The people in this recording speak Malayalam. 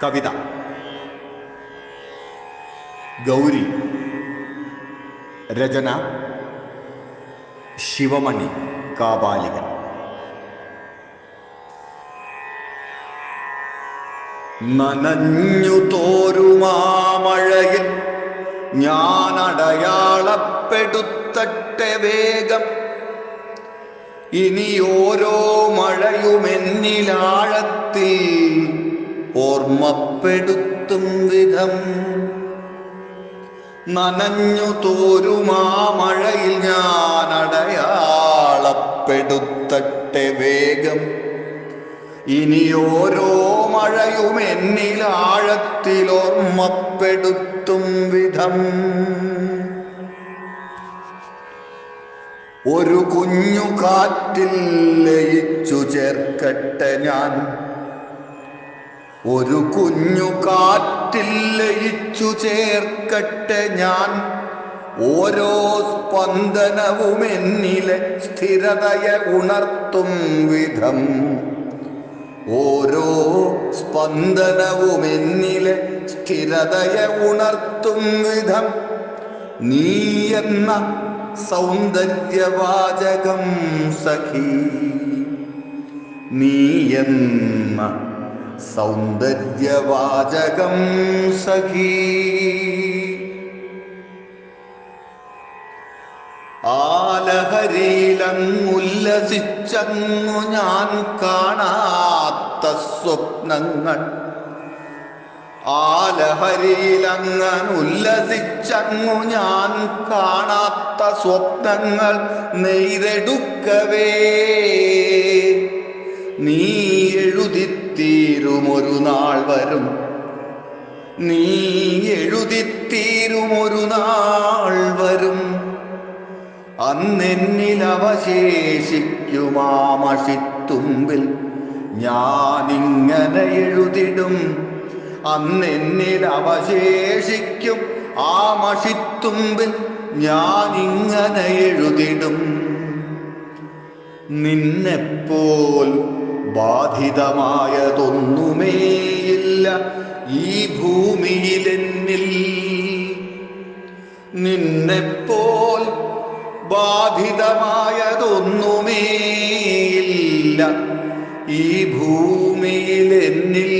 കവിത ഗൗരി. രചന ശിവമണി കാപാലികൻ. നനഞ്ഞു തോരുമാമഴയിൽ ഞാൻ അടയാളപ്പെടുത്തട്ടെ വേഗം. ഇനി ഓരോ മഴയുമെന്നിലാഴത്തിൽ ഓർമ്മപ്പെടുത്തും വിധം. നനഞ്ഞു തോരുമാമഴയിൽ ഞാൻ അടയാളപ്പെടുത്തട്ടെ വേഗം. ഇനി ഓരോ മഴയുമെന്നിലാഴത്തിൽ ഓർമ്മപ്പെടുത്തും വിധം. ഒരു കുഞ്ഞു കാറ്റിൽ ലയിച്ചു ചേർക്കട്ടെ ഞാൻ. ഒരു കുഞ്ഞു കാറ്റിൽ ലയിച്ചു ചേർക്കട്ടെ ഞാൻ. ഓരോ സ്പന്ദനവും എന്നിലെ സ്ഥിരതയെ ഉണർത്തും വിധം. ഓരോ സ്പന്ദനവും എന്നിലെ സ്ഥിരതയെ ഉണർത്തും വിധം. നീ എന്ന സൗന്ദര്യവാചകം സഖി, നീ എന്ന സൗന്ദര്യവാചകം സഖി. ആലഹരിയിലങ്ങുല്ലസിച്ചങ്ങു ഞാൻ കാണാത്ത സ്വപ്നങ്ങൾ. ആലഹരിയിലങ്ങുല്ലസിച്ചങ്ങു ഞാൻ കാണാത്ത സ്വപ്നങ്ങൾ നെയ്തെടുക്കവേ നീ എഴുതിത്തീരുമൊരു നാൾ വരും. നീ എഴുതിത്തീരുമൊരു നാൾ വരും. അന്നെന്നിൽ അവശേഷിക്കുമാ മഷിത്തുമ്പിൽ ഞാനിങ്ങനെ എഴുതിടും. അന്നെന്നിൽ അവശേഷിക്കും ആ മഷിത്തുമ്പിൽ ഞാനിങ്ങനെ എഴുതിടും. നിന്നെപ്പോൽ ബാധിതമായതൊന്നുമേയില്ല ഈ ഭൂമിയിലെന്നിൽ. നിന്നെപ്പോൽ ബാധിതമായതൊന്നുമേയില്ല ഈ ഭൂമിയിലെന്നിൽ.